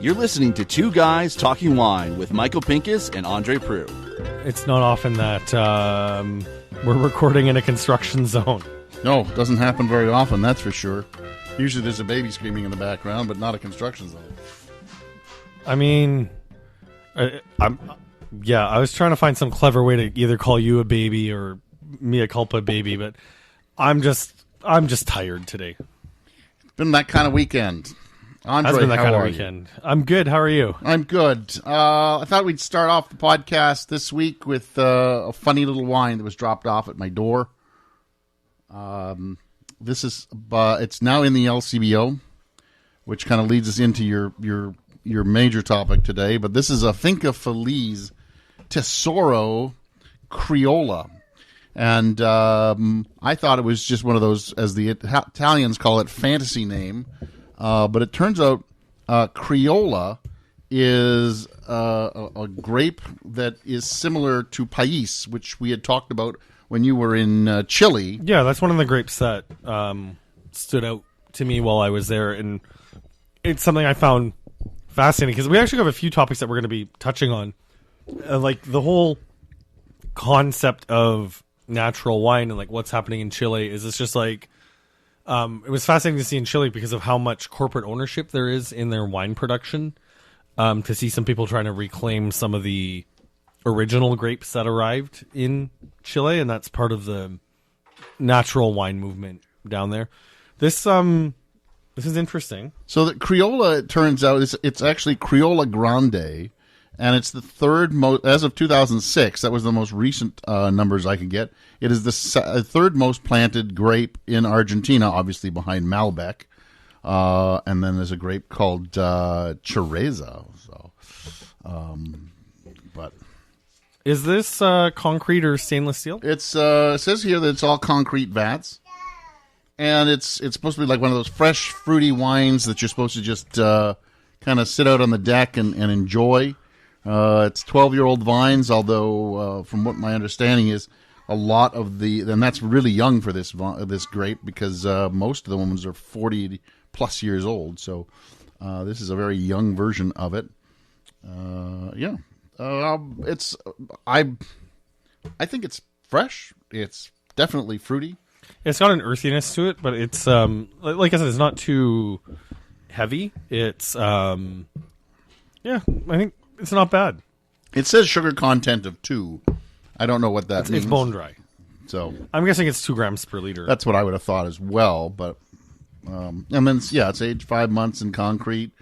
You're listening to Two Guys Talking Wine with Michael Pincus and Andre Prue. It's not often that we're recording in a construction zone. No, it doesn't happen very often, that's for sure. Usually there's a baby screaming in the background, but not a construction zone. I mean, I was trying to find some clever way to either call you a baby or mea culpa baby, but I'm just tired today. It's been that kind of weekend. Andre, Has been that how kind of are weekend. I'm good. How are you? I'm good. I thought we'd start off the podcast this week with a funny little wine that was dropped off at my door. This is it's now in the LCBO, which kind of leads us into your major topic today. But this is a Finca Feliz Tesoro Criolla. And I thought it was just one of those, as the Italians call it, fantasy name. But it turns out Criolla is a grape that is similar to Pais, which we had talked about when you were in Chile. Yeah, that's one of the grapes that stood out to me while I was there. And it's something I found fascinating because we actually have a few topics that we're going to be touching on. Like the whole concept of natural wine and like what's happening in Chile is it's just like it was fascinating to see in Chile because of how much corporate ownership there is in their wine production. To see some people trying to reclaim some of the original grapes that arrived in Chile, and that's part of the natural wine movement down there. This is interesting. So the Criolla, it turns out, it's actually Criolla Grande, and it's the third most, as of 2006, that was the most recent numbers I could get. It is the third most planted grape in Argentina, obviously behind Malbec. And then there's a grape called Cereza. So, but is this concrete or stainless steel? It says here that it's all concrete vats. And it's supposed to be like one of those fresh, fruity wines that you're supposed to just kind of sit out on the deck and enjoy. It's 12-year-old vines, although from what my understanding is, a lot of and that's really young for this grape because most of the ones are 40-plus years old. So this is a very young version of it. I think it's fresh. It's definitely fruity. It's got an earthiness to it, but it's like I said, it's not too heavy. It's I think it's not bad. It says sugar content of 2. I don't know what that means. It's bone dry. So I'm guessing it's 2 grams per liter. That's what I would have thought as well. But and then it's aged 5 months in concrete.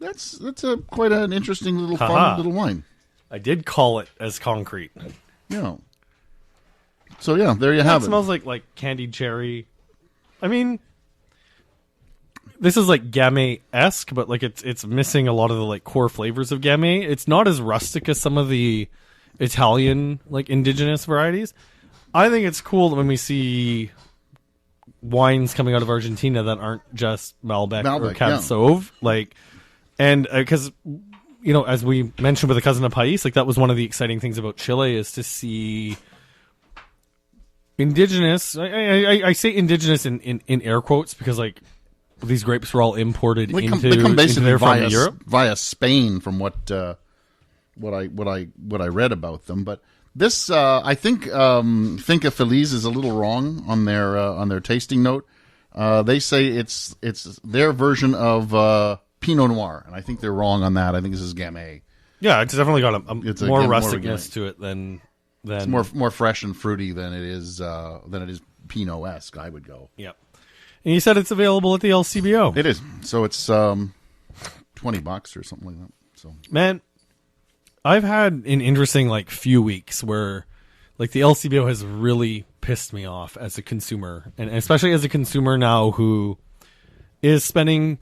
That's quite an interesting little fun little wine. I did call it as concrete. Yeah. So yeah, there you have it. It smells like candied cherry. I mean, this is like Gamay-esque, but like it's missing a lot of the like core flavors of Gamay. It's not as rustic as some of the Italian like indigenous varieties. I think it's cool when we see wines coming out of Argentina that aren't just Malbec or Cab Sauv, like, and because as we mentioned with the cousin of Pais, like that was one of the exciting things about Chile is to see indigenous. I say indigenous in air quotes because like these grapes were all imported they into basically from Europe via Spain, from what I read about them. But this I think Finca Feliz is a little wrong on their tasting note. They say it's their version of Pinot Noir, and I think they're wrong on that. I think this is Gamay. Yeah, it's definitely got a more rusticness to it than it's more fresh and fruity than it is Pinot-esque, I would go. Yeah. And you said it's available at the LCBO. It is. So it's $20 or something like that. So man, I've had an interesting like few weeks where like the LCBO has really pissed me off as a consumer, and especially as a consumer now who is spending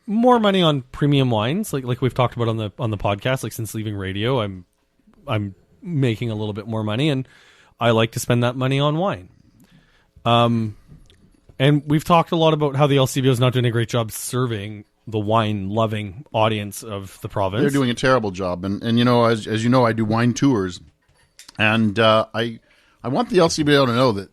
more money on premium wines, like we've talked about on the podcast. Like since leaving radio, I'm making a little bit more money, and I like to spend that money on wine. And we've talked a lot about how the LCBO is not doing a great job serving the wine-loving audience of the province. They're doing a terrible job, and as you know, I do wine tours, and I want the LCBO to know that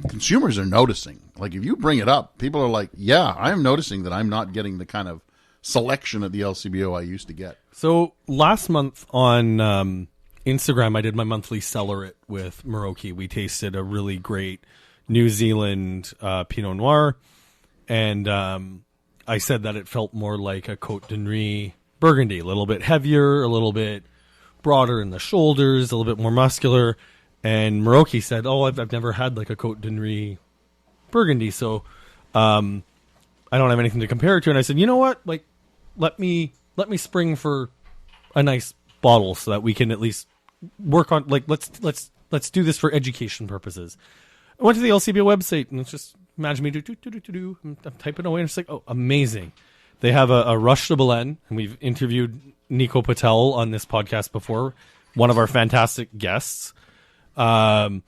consumers are noticing. Like, if you bring it up, people are like, yeah, I'm noticing that I'm not getting the kind of selection at the LCBO I used to get. So last month on Instagram, I did my monthly Cellaret with Muroki. We tasted a really great New Zealand Pinot Noir, and I said that it felt more like a Côte de Nuit Burgundy, a little bit heavier, a little bit broader in the shoulders, a little bit more muscular. And Muroki said, "Oh, I've never had like a Côte de Nuit Burgundy, so I don't have anything to compare it to." And I said, "You know what? Like, let me spring for a nice bottle so that we can at least work on, like, let's do this for education purposes." I went to the LCBO website and it's just imagine me I'm typing away and it's like, oh, amazing. They have a Rush de Belen, and we've interviewed Nico Patel on this podcast before, one of our fantastic guests. Friend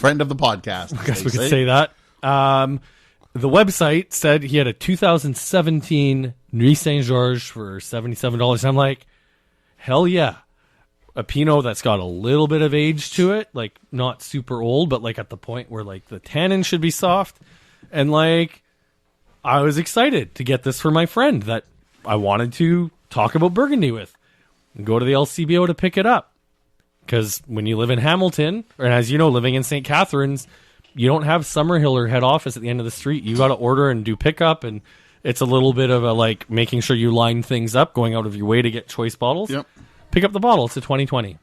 of the podcast. I guess we could say that. The website said he had a 2017 Nuit Saint Georges for $77. And I'm like, hell yeah. A Pinot that's got a little bit of age to it, like not super old, but like at the point where like the tannin should be soft. And like, I was excited to get this for my friend that I wanted to talk about Burgundy with and go to the LCBO to pick it up. Because when you live in Hamilton, and as you know, living in St. Catharines, you don't have Summerhill or head office at the end of the street. You got to order and do pickup, and it's a little bit of a like making sure you line things up, going out of your way to get choice bottles. Yep. Pick up the bottle. It's a 2020.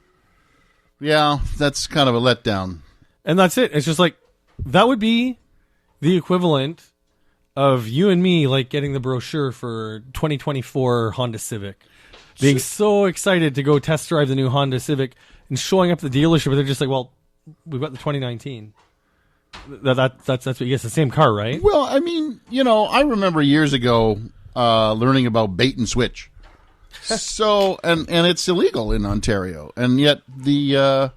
Yeah, that's kind of a letdown. And that's it. It's just like, that would be the equivalent of you and me like getting the brochure for 2024 Honda Civic. Being so excited to go test drive the new Honda Civic and showing up at the dealership, they're just like, well, we've got the 2019. That's what you get. It's the same car, right? Well, I mean, you know, I remember years ago learning about bait and switch. So, and it's illegal in Ontario, and yet the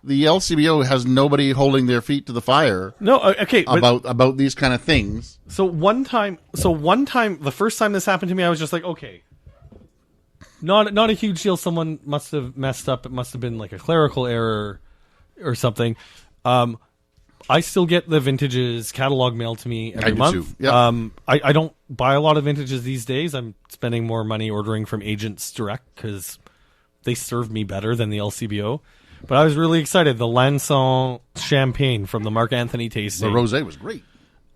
LCBO has nobody holding their feet to the fire. No, okay, about these kind of things. So one time, the first time this happened to me, I was just like, okay, not a huge deal. Someone must have messed up. It must have been like a clerical error or something. I still get the vintages catalog mailed to me every month. Yep. I don't buy a lot of vintages these days. I'm spending more money ordering from agents direct because they serve me better than the LCBO. But I was really excited. The Lanson Champagne from the Mark Anthony tasting. The rosé was great.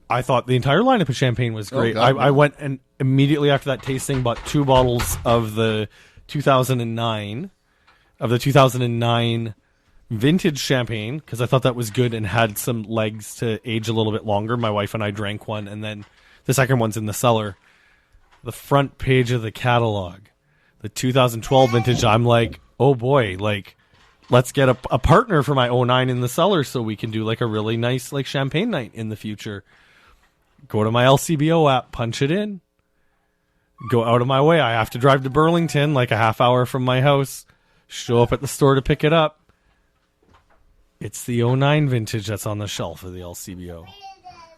I thought the entire lineup of champagne was great. I went and immediately after that tasting bought 2 bottles of the 2009 vintage champagne because I thought that was good and had some legs to age a little bit longer. My wife and I drank one, and then the second one's in the cellar. The front page of the catalog, the 2012 vintage, I'm like, oh boy, like, let's get a partner for my 09 in the cellar so we can do like a really nice like champagne night in the future. Go to my LCBO app, punch it in, go out of my way. I have to drive to Burlington, like a half hour from my house, show up at the store to pick it up. It's the 09 vintage that's on the shelf of the LCBO.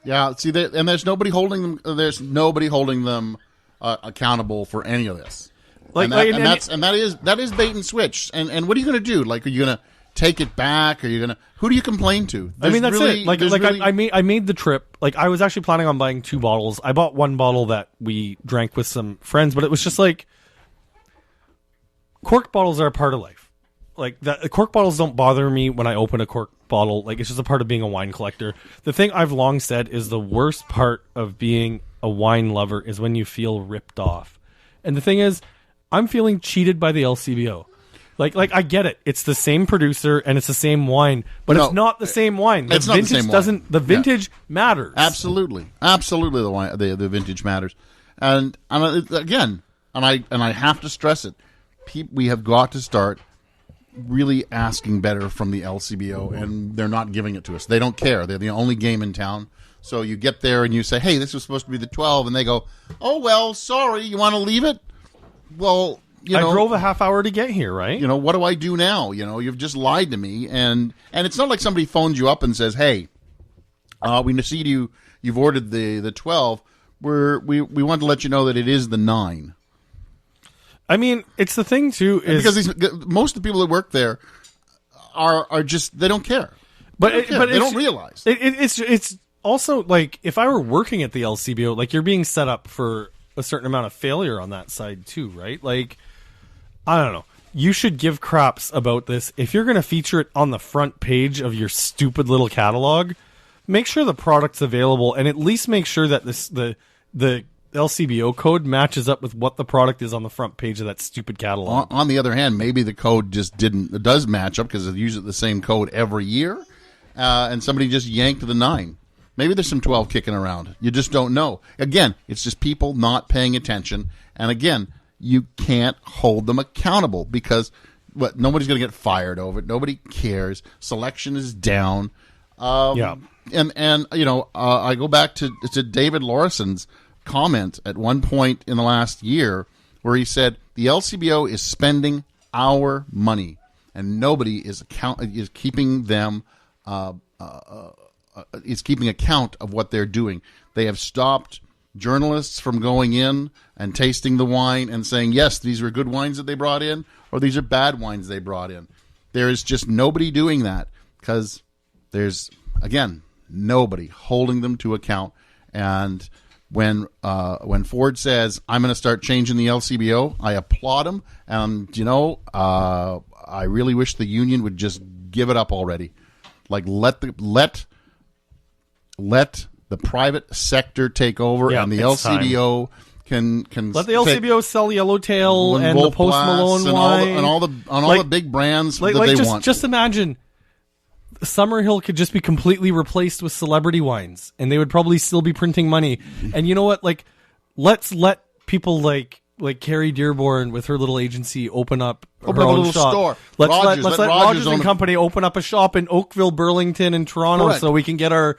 Yeah, see, and there's nobody holding them. There's nobody holding them accountable for any of this. That is bait and switch. And what are you going to do? Like, are you going to take it back? Are you going to? Who do you complain to? I mean, that's it. I made the trip. Like, I was actually planning on buying 2 bottles. I bought 1 bottle that we drank with some friends, but it was just like, cork bottles are a part of life. Like, the cork bottles don't bother me when I open a cork bottle. Like, it's just a part of being a wine collector. The thing I've long said is the worst part of being a wine lover is when you feel ripped off. And the thing is, I'm feeling cheated by the LCBO. Like I get it. It's the same producer and it's the same wine, but it's not the same wine. It's not the same wine. The vintage matters. Absolutely, the vintage matters. And again, and I have to stress it. We have got to start really asking better from the LCBO, and they're not giving it to us. They don't care. They're the only game in town. So you get there and you say, "Hey, this was supposed to be the 12," and they go, "Oh well, sorry. You want to leave it?" Well, I drove a half hour to get here, right? You know, what do I do now? You know, you've just lied to me, and it's not like somebody phones you up and says, "Hey, we see you've ordered the 12. We want to let you know that it is the 9." I mean, it's the thing too is because most of the people that work there are just, they don't care. But they don't realize. It's also like if I were working at the LCBO, like you're being set up for a certain amount of failure on that side too, right? Like, I don't know. You should give craps about this. If you're going to feature it on the front page of your stupid little catalog, make sure the product's available and at least make sure that the LCBO code matches up with what the product is on the front page of that stupid catalog. On the other hand, maybe the code just does match up because they use the same code every year, and somebody just yanked the 9. Maybe there's some 12 kicking around. You just don't know. Again, it's just people not paying attention. And again, you can't hold them accountable because nobody's going to get fired over it. Nobody cares. Selection is down. And I go back to David Laurison's comment at one point in the last year where he said the LCBO is spending our money and nobody is keeping them is keeping account of what they're doing. They have stopped journalists from going in and tasting the wine and saying, yes, these are good wines that they brought in, or these are bad wines they brought in. There is just nobody doing that because there's, again, nobody holding them to account. And when Ford says, I'm going to start changing the LCBO, I applaud him. And, I really wish the union would just give it up already. Like, let the private sector take over, and the LCBO can let the LCBO sell Yellowtail and the Post Malone wine and all the big brands that they want. Just imagine Summerhill could just be completely replaced with celebrity wines, and they would probably still be printing money. And you know what? Like, let's let people like Carrie Dearborn with her little agency open up her own little shop. store. Let's let Rogers and Company open up a shop in Oakville, Burlington, and Toronto, Correct. so we can get our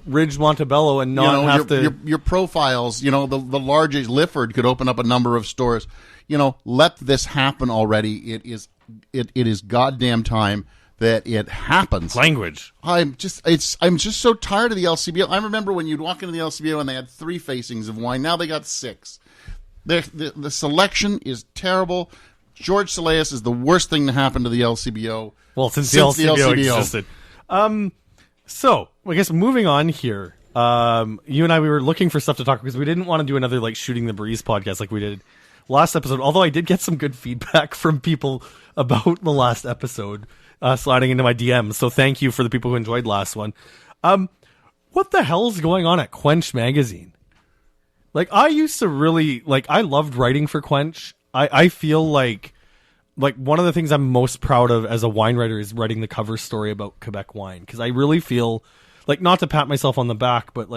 Ridge Montebello and not have to. Your profiles. The large Lifford could open up a number of stores. Let this happen already. It is goddamn time that it happens. Language. I'm just so tired of the LCBO. I remember when you'd walk into the LCBO and they had 3 facings of wine. Now they got 6. The selection is terrible. George Salias is the worst thing to happen to the LCBO. Well, since the LCBO existed. So, I guess moving on here, you and I, we were looking for stuff to talk because we didn't want to do another Shooting the Breeze podcast like we did last episode, although I did get some good feedback from people about the last episode sliding into my DMs, so thank you for the people who enjoyed last one. What the hell's going on at Quench Magazine? I used to really, I loved writing for Quench. I feel like one of the things I'm most proud of as a wine writer is writing the cover story about Quebec wine. Because I really feel, not to pat myself on the back, but,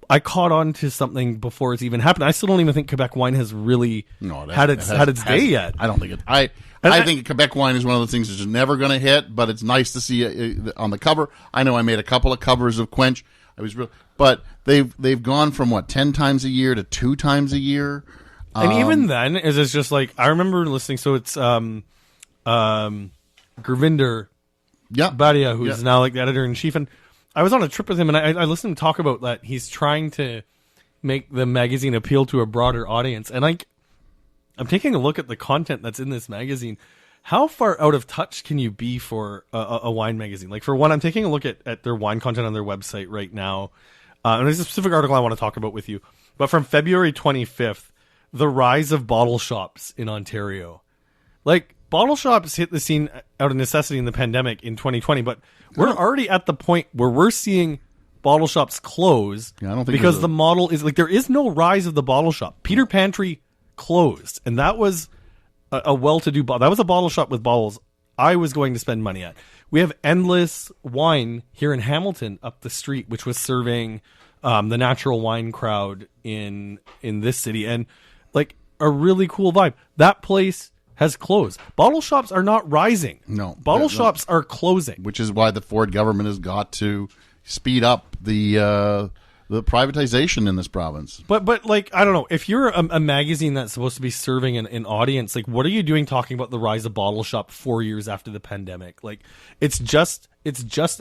I caught on to something before it's even happened. I still don't even think Quebec wine has really had its day yet. I don't think it. I think Quebec wine is one of those things that's never going to hit, but it's nice to see it on the cover. I know I made a couple of covers of Quench. But they've gone from 10 times a year to 2 times a year, and even then, it's just I remember listening. So it's Gurvinder Bhatia, who's now the editor in chief, and I was on a trip with him, and I listened to him talk about that he's trying to make the magazine appeal to a broader audience, and I'm taking a look at the content that's in this magazine. How far out of touch can you be for a wine magazine? For one, I'm taking a look at their wine content on their website right now. And there's a specific article I want to talk about with you. But from February 25th, the rise of bottle shops in Ontario. Bottle shops hit the scene out of necessity in the pandemic in 2020, but we're already at the point where we're seeing bottle shops close because the model is there is no rise of the bottle shop. Peter Pantry closed, and that was a well-to-do that was a bottle shop with bottles I was going to spend money at. We have Endless Wine here in Hamilton up the street, which was serving the natural wine crowd in this city, and a really cool vibe. That place has closed. Bottle shops are not rising. No, bottle shops are closing, which is why the Ford government has got to speed up the privatization in this province. But I don't know, if you're a magazine that's supposed to be serving an audience, what are you doing talking about the rise of bottle shop 4 years after the pandemic? It's just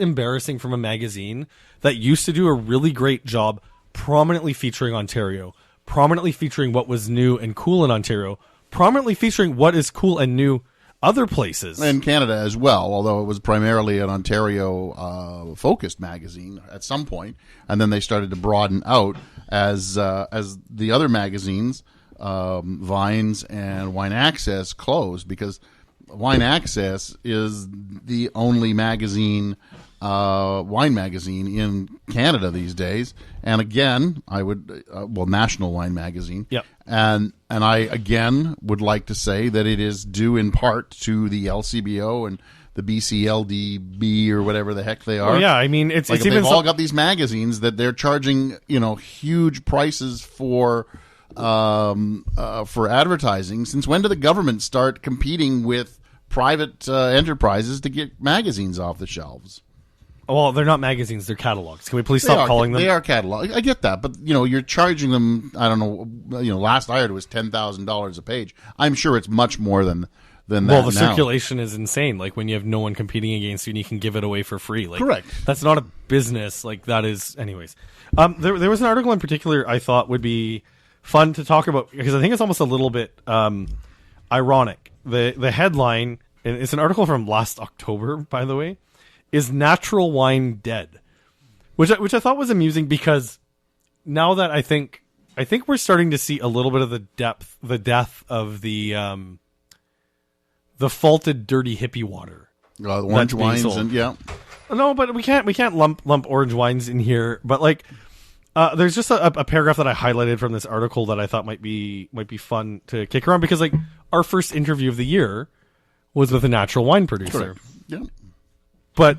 embarrassing from a magazine that used to do a really great job prominently featuring Ontario, prominently featuring what was new and cool in Ontario, prominently featuring what is cool and new other places. In Canada as well, although it was primarily an Ontario-focused magazine at some point, and then they started to broaden out as the other magazines, Vines and Wine Access, closed, because Wine Access is the only magazine, wine magazine in Canada these days. And again, I would National Wine Magazine. Yep. And I again would like to say that it is due in part to the LCBO and the BCLDB or whatever the heck they are. Oh, yeah, I mean, it's like, even they've all got these magazines that they're charging, huge prices for advertising. Since when did the government start competing with private enterprises to get magazines off the shelves? Well, they're not magazines; they're catalogs. Can we please stop calling them? They are catalogs. I get that, but you're charging them. I don't know. Last I heard it was $10,000 a page. I'm sure it's much more than that. Well, the now. circulation is insane. Like when you have no one competing against you, and you can give it away for free. Like, correct. That's not a business. Like that is, anyways. There was an article in particular I thought would be fun to talk about because I think it's almost a little bit ironic. The headline, and it's an article from last October, by the way. Is natural wine dead? Which I thought was amusing because now that I think we're starting to see a little bit of the death of the faulted dirty hippie water. Orange wines and yeah. No, but we can't lump orange wines in here. But like, there's just a paragraph that I highlighted from this article that I thought might be fun to kick around because like our first interview of the year was with a natural wine producer. Correct. Yeah. But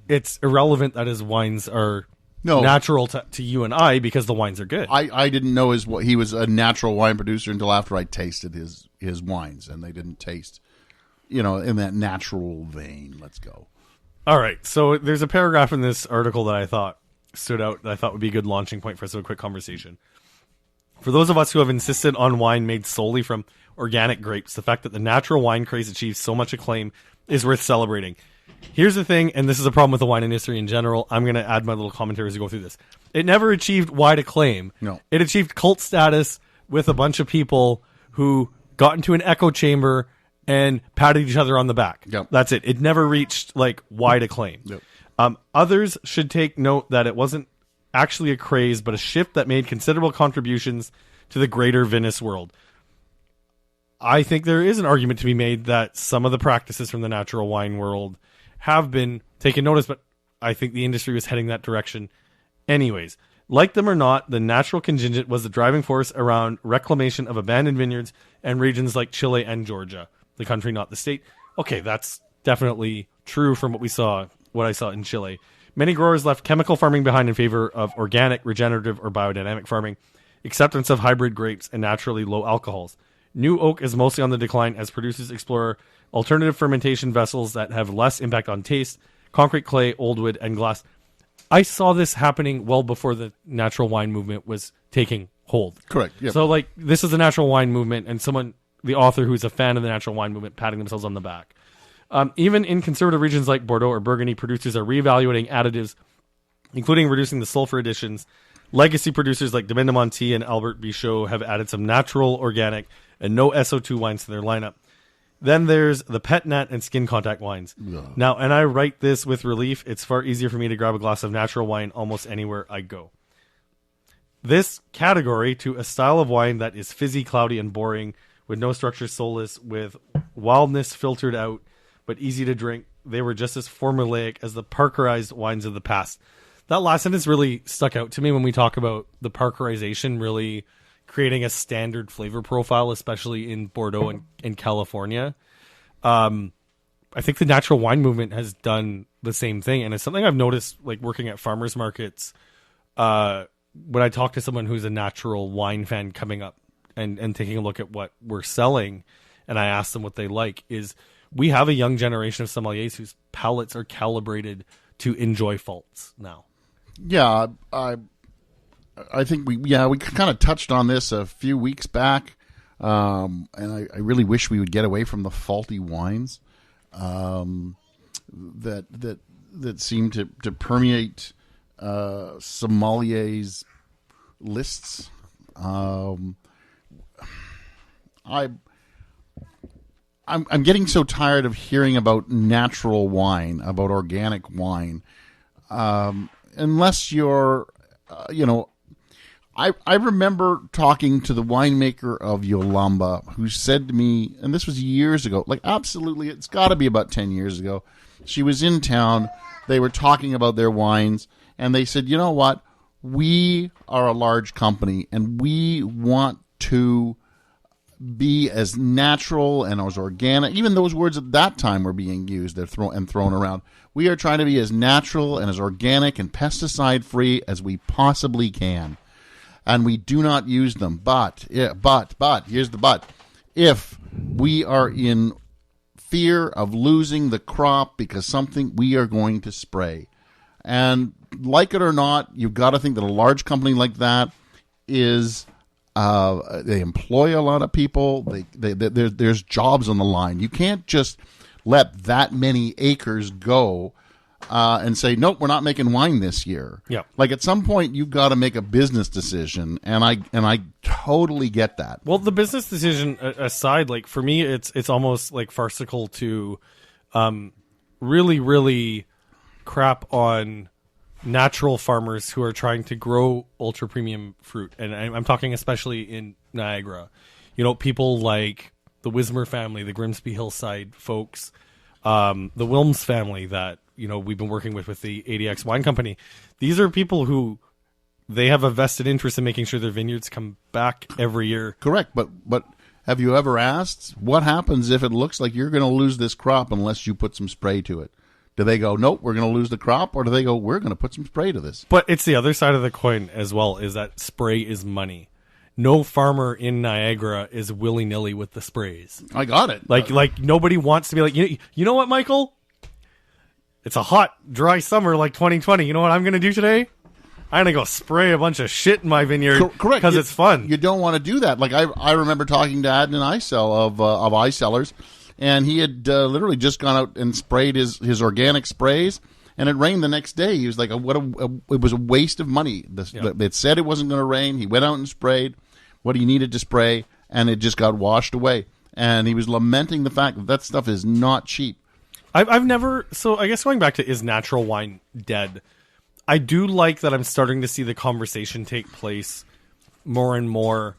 it's irrelevant that his wines are natural to you and I because the wines are good. I didn't know he was a natural wine producer until after I tasted his wines, and they didn't taste, in that natural vein. Let's go. All right. So there's a paragraph in this article that I thought stood out that I thought would be a good launching point for us to have a quick conversation. For those of us who have insisted on wine made solely from organic grapes, the fact that the natural wine craze achieves so much acclaim is worth celebrating. Here's the thing, and this is a problem with the wine industry in general. I'm going to add my little commentary as we go through this. It never achieved wide acclaim. No. It achieved cult status with a bunch of people who got into an echo chamber and patted each other on the back. Yep. That's it. It never reached wide acclaim. Yep. Others should take note that it wasn't actually a craze, but a shift that made considerable contributions to the greater vinous world. I think there is an argument to be made that some of the practices from the natural wine world have been taken notice, but I think the industry was heading that direction anyways. Like them or not, the natural contingent was the driving force around reclamation of abandoned vineyards and regions like Chile and Georgia. The country, not the state. Okay, that's definitely true from what I saw in Chile. Many growers left chemical farming behind in favor of organic, regenerative, or biodynamic farming, acceptance of hybrid grapes, and naturally low alcohols. New oak is mostly on the decline as producers explore alternative fermentation vessels that have less impact on taste, concrete clay, old wood, and glass. I saw this happening well before the natural wine movement was taking hold. Correct. Yep. So, this is the natural wine movement, and the author who's a fan of the natural wine movement, patting themselves on the back. Even in conservative regions like Bordeaux or Burgundy, producers are reevaluating additives, including reducing the sulfur additions. Legacy producers like Domaine de Monti and Albert Bichot have added some natural, organic, and no SO2 wines to their lineup. Then there's the pet nat and skin contact wines. Ugh. Now, and I write this with relief, it's far easier for me to grab a glass of natural wine almost anywhere I go. This category to a style of wine that is fizzy, cloudy, and boring, with no structure, soulless, with wildness filtered out, but easy to drink. They were just as formulaic as the Parkerized wines of the past. That last sentence really stuck out to me when we talk about the Parkerization really creating a standard flavor profile, especially in Bordeaux and in California. I think the natural wine movement has done the same thing, and it's something I've noticed working at farmers markets. When I talk to someone who's a natural wine fan coming up and taking a look at what we're selling, and I ask them what they like, is we have a young generation of sommeliers whose palates are calibrated to enjoy faults now. Yeah, I think we kind of touched on this a few weeks back, and I really wish we would get away from the faulty wines that seem to permeate sommeliers' lists. I'm getting so tired of hearing about natural wine, about organic wine, unless you're, I remember talking to the winemaker of Yolamba, who said to me, and this was years ago, like absolutely, it's got to be about 10 years ago. She was in town. They were talking about their wines, and they said, you know what? We are a large company, and we want to be as natural and as organic. Even those words at that time were being used. They're thrown around. We are trying to be as natural and as organic and pesticide-free as we possibly can. And we do not use them. But, here's the but. If we are in fear of losing the crop because something, we are going to spray. And like it or not, you've got to think that a large company like that is... they employ a lot of people. There's jobs on the line. You can't just let that many acres go and say, nope, we're not making wine this year. Yeah. Like at some point, you've got to make a business decision, and I totally get that. Well, the business decision aside, like for me, it's almost like farcical to really, really crap on natural farmers who are trying to grow ultra premium fruit, and I'm talking especially in Niagara. People like the Wismer family, the Grimsby Hillside folks, the Wilms family that we've been working with the ADX Wine Company. These are people who they have a vested interest in making sure their vineyards come back every year. Correct, but have you ever asked what happens if it looks like you're going to lose this crop unless you put some spray to it? Do they go, nope, we're going to lose the crop? Or do they go, we're going to put some spray to this? But it's the other side of the coin as well, is that spray is money. No farmer in Niagara is willy-nilly with the sprays. I got it. Like nobody wants to be like, you know what, Michael? It's a hot, dry summer like 2020. You know what I'm going to do today? I'm going to go spray a bunch of shit in my vineyard. Correct. Because it's fun. You don't want to do that. Like I remember talking to Adnan Isel of iCellars, and he had literally just gone out and sprayed his organic sprays, and it rained the next day. He was like, it was a waste of money. It said it wasn't going to rain. He went out and sprayed what he needed to spray, and it just got washed away. And he was lamenting the fact that stuff is not cheap. I've never... So I guess going back to, is natural wine dead? I do like that I'm starting to see the conversation take place more and more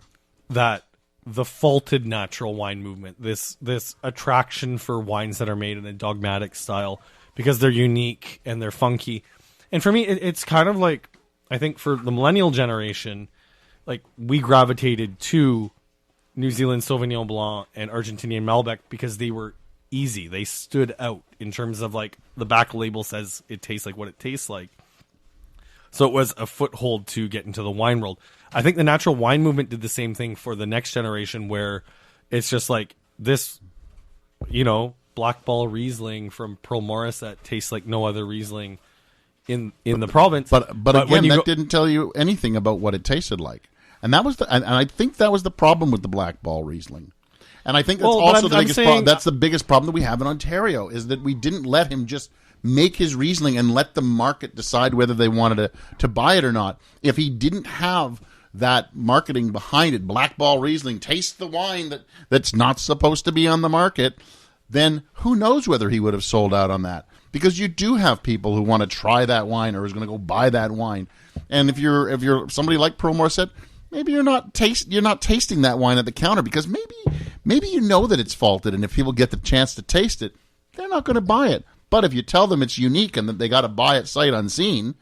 that the faulted natural wine movement, this attraction for wines that are made in a dogmatic style because they're unique and they're funky. And for me, it's kind of like, I think for the millennial generation, like we gravitated to New Zealand Sauvignon Blanc and Argentinian Malbec because they were easy. They stood out in terms of like the back label says it tastes like what it tastes like. So it was a foothold to get into the wine world. I think the natural wine movement did the same thing for the next generation, where it's just like this, Black Ball Riesling from Pearl Morris that tastes like no other Riesling in the province. But again, that didn't tell you anything about what it tasted like, and that was and I think that was the problem with the Black Ball Riesling. And I think that's that's the biggest problem that we have in Ontario, is that we didn't let him just make his Riesling and let the market decide whether they wanted to buy it or not. If he didn't have that marketing behind it, Black Ball Riesling, taste the wine that's not supposed to be on the market, then who knows whether he would have sold out on that. Because you do have people who want to try that wine or is going to go buy that wine. And if you're somebody like Pearl Morris said, maybe you're not tasting that wine at the counter because maybe you know that it's faulted, and if people get the chance to taste it, they're not going to buy it. But if you tell them it's unique and that they got to buy it sight unseen,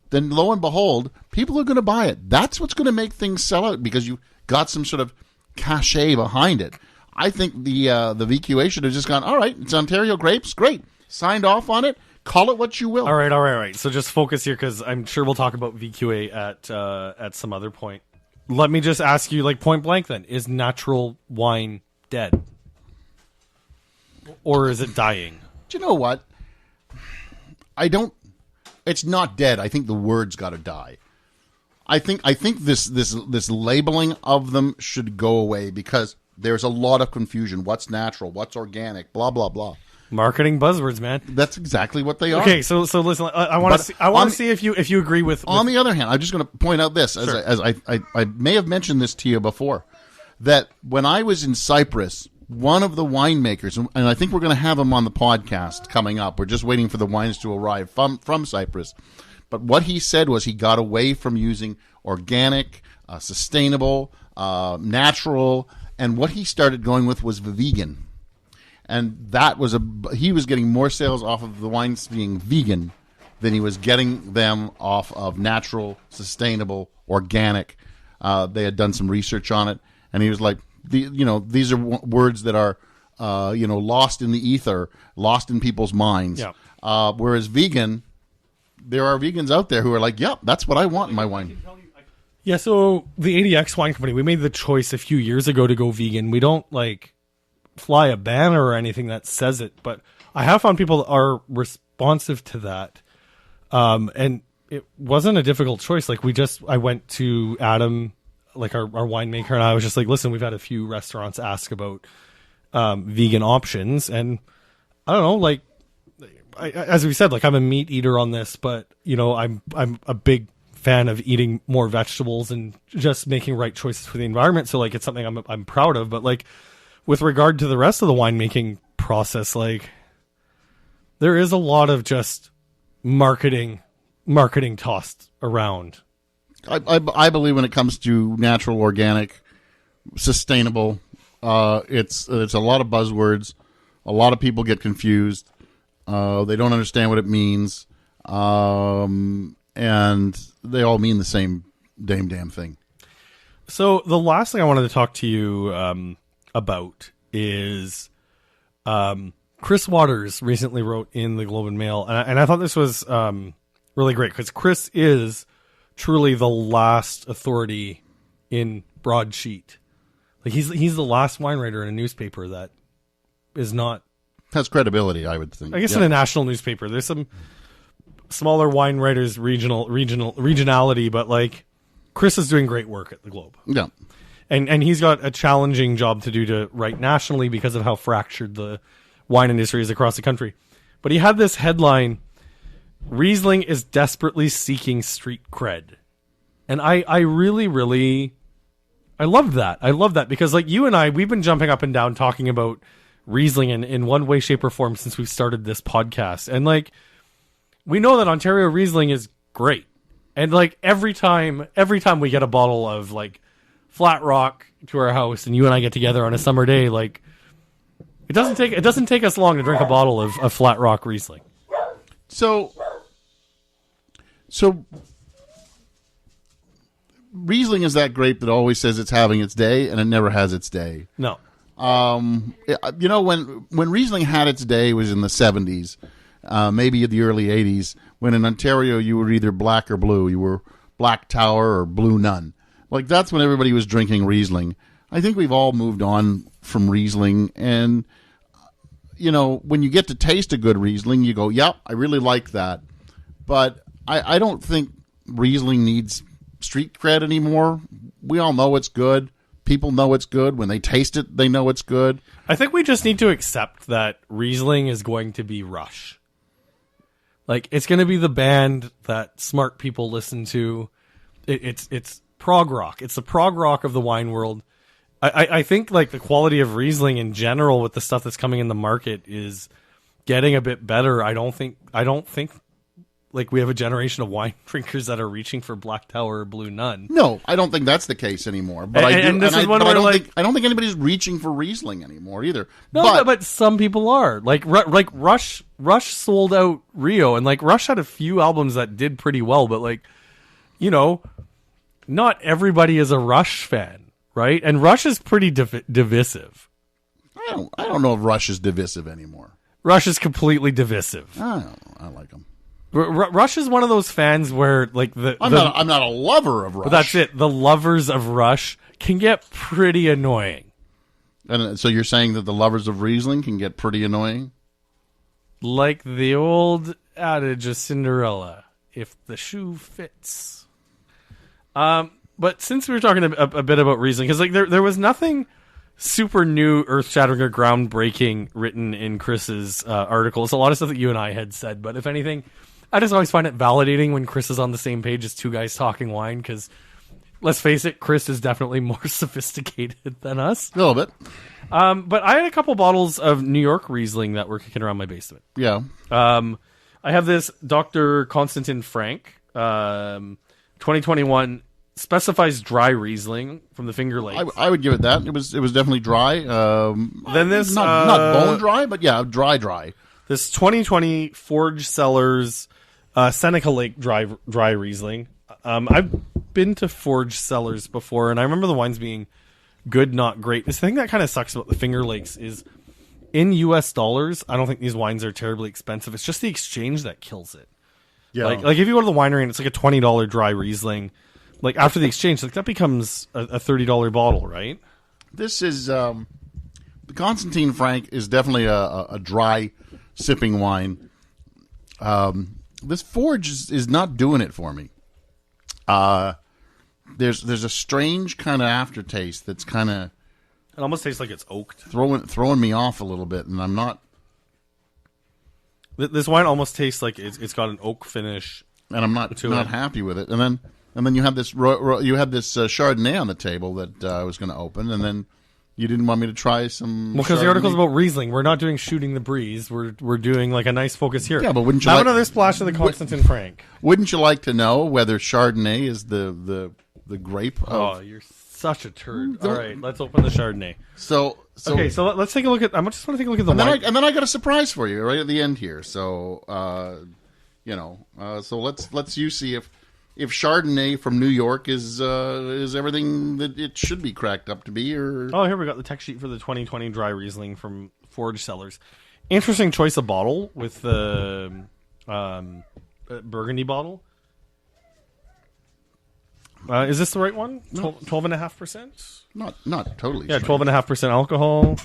then lo and behold, people are going to buy it. That's what's going to make things sell out, because you got some sort of cachet behind it. I think the VQA should have just gone, all right, it's Ontario grapes, great, signed off on it. Call it what you will. All right. So just focus here, because I'm sure we'll talk about VQA at some other point. Let me just ask you, like, point blank then, is natural wine dead? Or is it dying? Do you know what? It's not dead. I think the word's got to die. I think this labeling of them should go away, because there's a lot of confusion. What's natural? What's organic? Blah, blah, blah. Marketing buzzwords, man. That's exactly what they are. Okay, so listen, I want to see if you agree with. On the other hand, I'm just going to point out this, sure, as I may have mentioned this to you before, that when I was in Cyprus one of the winemakers, and I think we're going to have him on the podcast coming up. We're just waiting for the wines to arrive from Cyprus. But what he said was he got away from using organic, sustainable, natural, and what he started going with was vegan. And that was he was getting more sales off of the wines being vegan than he was getting them off of natural, sustainable, organic. They had done some research on it, and he was like, these are words that are, lost in the ether, lost in people's minds. Yeah. Whereas vegan, there are vegans out there who are like, yep, that's what I want in my wine. Yeah, so the ADX Wine Company, we made the choice a few years ago to go vegan. We don't, fly a banner or anything that says it, but I have found people that are responsive to that. And it wasn't a difficult choice. I went to Adam, our winemaker, and I was just like, listen, we've had a few restaurants ask about vegan options, and I don't know, as we said, I'm a meat eater on this, but I'm a big fan of eating more vegetables and just making right choices for the environment. So it's something I'm proud of. But with regard to the rest of the winemaking process, there is a lot of just marketing tossed around. I believe when it comes to natural, organic, sustainable, it's a lot of buzzwords. A lot of people get confused. They don't understand what it means. And they all mean the same damn thing. So the last thing I wanted to talk to you about is Chris Waters recently wrote in the Globe and Mail, and I thought this was really great because Chris is truly the last authority in broadsheet. He's the last wine writer in a newspaper that is not has credibility, I would think. I guess in a national newspaper, there's some smaller wine writers, regionality, but Chris is doing great work at the Globe. Yeah. And he's got a challenging job to do to write nationally because of how fractured the wine industry is across the country. But he had this headline, Riesling is desperately seeking street cred. And I really, really, I love that. I love that because you and I, we've been jumping up and down talking about Riesling in one way, shape, or form since we started this podcast. And we know that Ontario Riesling is great. And every time we get a bottle of Flat Rock to our house and you and I get together on a summer day, it doesn't take us long to drink a bottle of Flat Rock Riesling. So Riesling is that grape that always says it's having its day and it never has its day. No. When Riesling had its day was in the 70s, maybe in the early 80s, when in Ontario you were either black or blue. You were Black Tower or Blue Nun. That's when everybody was drinking Riesling. I think we've all moved on from Riesling. And, when you get to taste a good Riesling, you go, yep, I really like that. But I don't think Riesling needs street cred anymore. We all know it's good. People know it's good. When they taste it, they know it's good. I think we just need to accept that Riesling is going to be Rush. It's going to be the band that smart people listen to. It's prog rock. It's the prog rock of the wine world. I think the quality of Riesling in general with the stuff that's coming in the market is getting a bit better. I don't think we have a generation of wine drinkers that are reaching for Black Tower or Blue Nun. No, I don't think that's the case anymore. But I don't think anybody's reaching for Riesling anymore either. No, but some people are. Rush sold out Rio, and Rush had a few albums that did pretty well, but not everybody is a Rush fan, right? And Rush is pretty divisive. I don't know if Rush is divisive anymore. Rush is completely divisive. I like them. Rush is one of those fans where I'm not a lover of Rush. But that's it. The lovers of Rush can get pretty annoying. And so you're saying that the lovers of Riesling can get pretty annoying? Like the old adage of Cinderella, if the shoe fits. But since we were talking a bit about Riesling, because there was nothing super new, earth-shattering, or groundbreaking written in Chris's article. It's a lot of stuff that you and I had said, but if anything, I just always find it validating when Chris is on the same page as two guys talking wine, because let's face it, Chris is definitely more sophisticated than us. A little bit. But I had a couple bottles of New York Riesling that were kicking around my basement. Yeah. I have this Dr. Konstantin Frank, 2021 specifies dry Riesling from the Finger Lakes. I would give it that. It was definitely dry. Then this not bone dry, but yeah, dry. This 2020 Forge Cellars Seneca Lake dry Riesling. I've been to Forge Cellars before, and I remember the wines being good, not great. This thing that kind of sucks about the Finger Lakes is in U.S. dollars, I don't think these wines are terribly expensive. It's just the exchange that kills it. Yeah. Like if you go to the winery and it's like a $20 dry Riesling, like after the exchange, like that becomes a $30 bottle, right? This is the Constantine Frank is definitely a dry sipping wine. This Forge is not doing it for me. There's a strange kind of aftertaste that's kind of It almost tastes like it's oaked. throwing me off a little bit, and I'm not. This wine almost tastes like it's got an oak finish, And I'm not happy with it. And then you had this Chardonnay on the table that I was going to open, and then you didn't want me to try some. Well, because the Chardonnay. article's about Riesling. We're not doing shooting the breeze. We're doing like a nice focus here. Yeah, but wouldn't you have like another splash of the Constantin Frank? Wouldn't you like to know whether Chardonnay is the grape? Oh, you're such a turd. All right, let's open the Chardonnay. So let's take a look at. I just want to take a look at the wine. and then I got a surprise for you right at the end here. So so let's you see if Chardonnay from New York is everything that it should be cracked up to be, or Oh, here we got the tech sheet for the 2020 dry Riesling from Forge Cellars. Interesting choice of bottle with the Burgundy bottle. Is this the right one? 12.5%? not totally. Yeah, strange. 12.5% alcohol.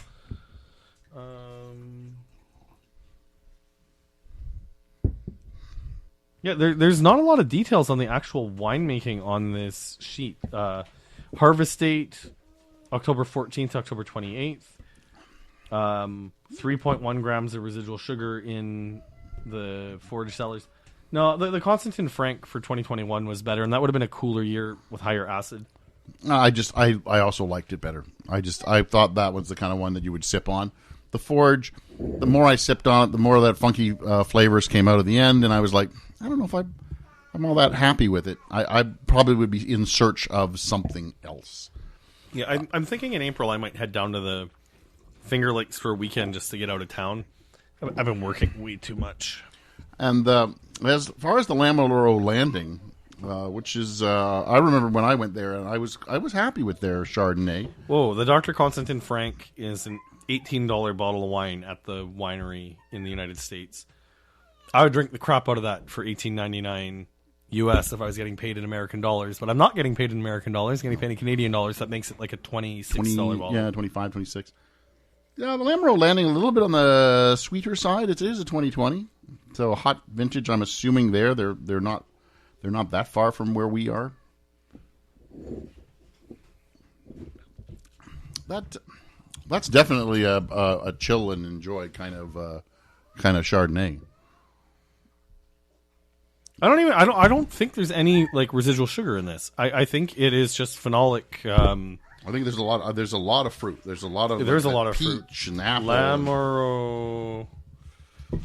Yeah, there's not a lot of details on the actual winemaking on this sheet. Harvest date, October 14th, October 28th. 3.1 grams of residual sugar in the Forge Cellars. No, the Constantin Frank for 2021 was better, and that would have been a cooler year with higher acid. I also liked it better. I thought that was the kind of one that you would sip on. The Forge, the more I sipped on it, the more of that funky flavors came out at the end, and I was like, I don't know if I'm all that happy with it. I probably would be in search of something else. Yeah, I'm thinking in April I might head down to the Finger Lakes for a weekend just to get out of town. I've been working way too much. And as far as the Lameloro Landing, which is I remember when I went there, and I was happy with their Chardonnay. Whoa, the Dr. Constantin Frank is an $18 bottle of wine at the winery in the United States. I would drink the crap out of that for $18.99 US if I was getting paid in American dollars, but I'm not getting paid in American dollars, I'm getting paid in Canadian dollars. That makes it like a $26 bottle. Yeah, 25, 26. Yeah, the Lameloro Landing a little bit on the sweeter side. It is a 2020, so a hot vintage. I'm assuming they're not that far from where we are. That's definitely a chill and enjoy kind of Chardonnay. I don't think there's any like residual sugar in this. I think it is just phenolic. I think there's a lot of fruit. There's a lot of fruit. Peach and apple. Lameloro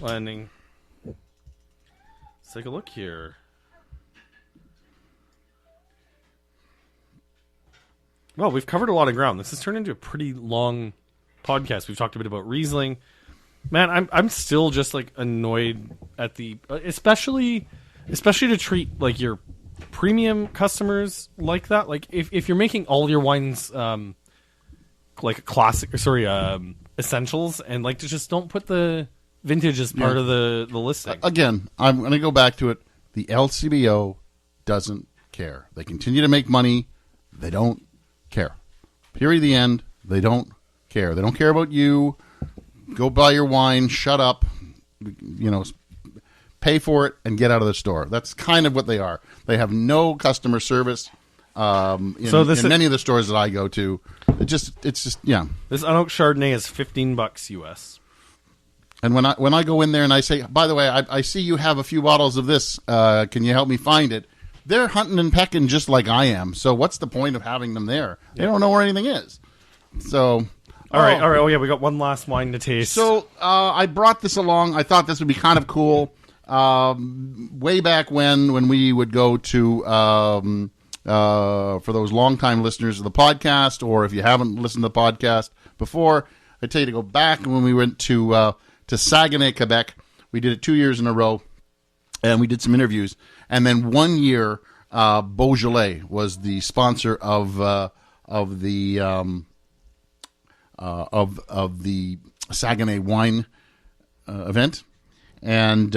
Landing. Let's take a look here. Well, we've covered a lot of ground. This has turned into a pretty long podcast. We've talked a bit about Riesling. Man, I'm still just like annoyed at the especially to treat like your premium customers like that. Like if you're making all your wines like essentials, and like to just don't put the vintage as part of the listing. Again, I'm going to go back to it. The LCBO doesn't care. They continue to make money. They don't care. Period. The end. They don't care. They don't care about you. Go buy your wine. Shut up. Pay for it and get out of the store. That's kind of what they are. They have no customer service in many of the stores that I go to. It's just yeah. This unoaked Chardonnay is $15 US. And when I go in there and I say, by the way, I see you have a few bottles of this. Can you help me find it? They're hunting and pecking just like I am. So what's the point of having them there? They don't know where anything is. So All right. Oh, yeah, we got one last wine to taste. So I brought this along. I thought this would be kind of cool. Way back when we would go to, for those longtime listeners of the podcast, or if you haven't listened to the podcast before, I tell you to go back when we went to Saguenay, Quebec. We did it 2 years in a row, and we did some interviews. And then 1 year, Beaujolais was the sponsor of the Saguenay wine event, and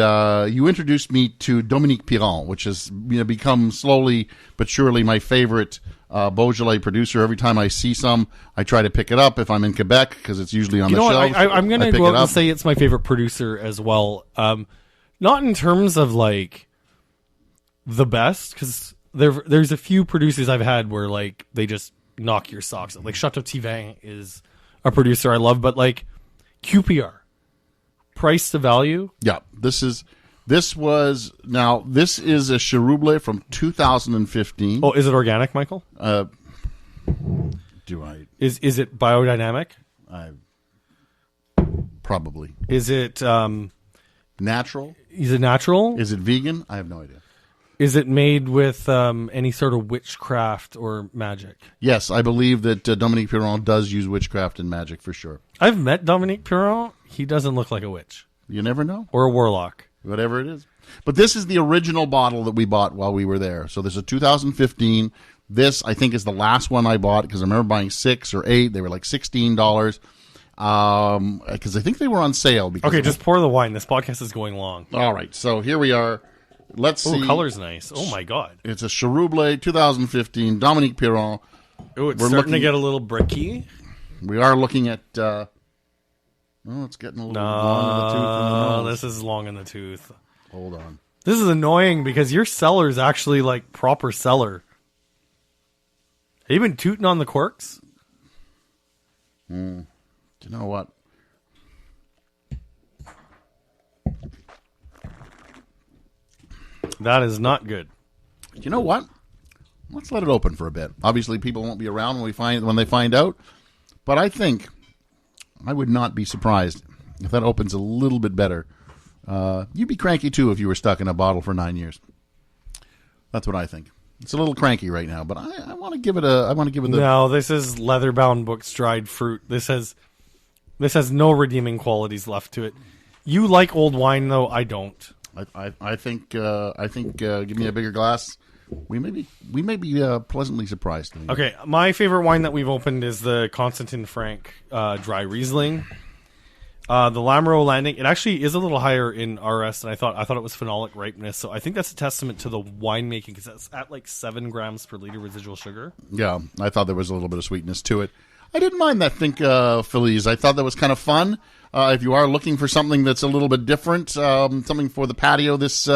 you introduced me to Dominique Piron, which has become slowly but surely my favorite Beaujolais producer. Every time I see some, I try to pick it up if I'm in Quebec because it's usually on the shelves. I'm going to go out and say it's my favorite producer as well. Not in terms of like the best, because there's a few producers I've had where like they just knock your socks off. Like Chateau Thivin is a producer I love, but like QPR, price to value. Yeah, this is a Cherouble from 2015. Oh, is it organic, Michael? Do I? Is it biodynamic? Probably. Is it natural? Is it natural? Is it vegan? I have no idea. Is it made with any sort of witchcraft or magic? Yes, I believe that Dominique Piron does use witchcraft and magic for sure. I've met Dominique Piron. He doesn't look like a witch. You never know. Or a warlock. Whatever it is. But this is the original bottle that we bought while we were there. So this is 2015. This, I think, is the last one I bought because I remember buying 6 or 8. They were like $16. Because I think they were on sale. Okay, just pour the wine. This podcast is going long. All right, so here we are. Let's see. Oh, color's nice. Oh, my God. It's a Cherouble 2015, Dominique Piron. Oh, it's starting to get a little bricky. We are looking at... it's getting a little long in the tooth. No, this is long in the tooth. Hold on. This is annoying because your cellar is actually like proper cellar. Have you been tooting on the corks? Do you know what? That is not good. You know what? Let's let it open for a bit. Obviously, people won't be around when they find out. But I think I would not be surprised if that opens a little bit better. You'd be cranky too if you were stuck in a bottle for 9 years. That's what I think. It's a little cranky right now, but I want to give it a. No, this is leather-bound books, dried fruit. This has no redeeming qualities left to it. You like old wine, though. I don't. I think give me a bigger glass. We may be pleasantly surprised. Okay, my favorite wine that we've opened is the Constantin Frank dry Riesling. The Lamoureux Landing, it actually is a little higher in RS than I thought. I thought it was phenolic ripeness, so I think that's a testament to the winemaking because that's at like 7 grams per liter residual sugar. Yeah, I thought there was a little bit of sweetness to it. I didn't mind that Think Feliz. I thought that was kind of fun. If you are looking for something that's a little bit different, something for the patio this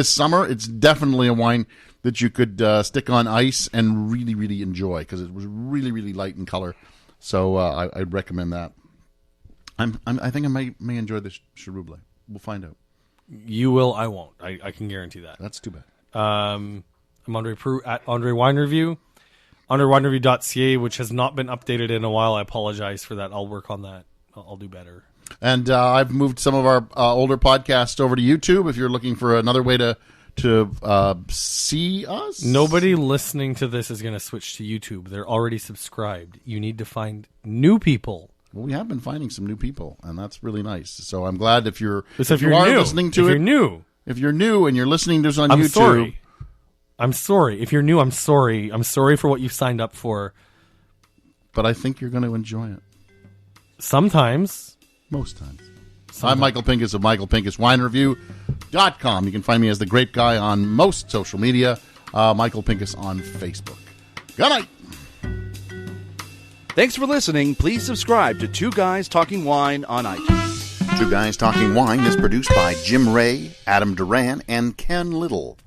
summer, it's definitely a wine that you could stick on ice and really, really enjoy because it was really, really light in color. So I'd recommend that. I think I may enjoy this Cherouble. We'll find out. You will. I won't. I can guarantee that. That's too bad. I'm Andre Prue at Andre Wine Review. AndreWineReview.ca, which has not been updated in a while. I apologize for that. I'll work on that. I'll do better. And I've moved some of our older podcasts over to YouTube. If you're looking for another way to see us, nobody listening to this is going to switch to YouTube. They're already subscribed. You need to find new people. Well, we have been finding some new people, and that's really nice. So I'm glad if you're new, listening to it. If you're new and you're listening to us on YouTube. Sorry. I'm sorry. If you're new, I'm sorry. I'm sorry for what you've signed up for. But I think you're going to enjoy it. Sometimes. Most times. I'm Michael Pincus of MichaelPincusWineReview.com. You can find me as the Grape Guy on most social media. Michael Pincus on Facebook. Good night. Thanks for listening. Please subscribe to Two Guys Talking Wine on iTunes. Two Guys Talking Wine is produced by Jim Ray, Adam Duran, and Ken Little.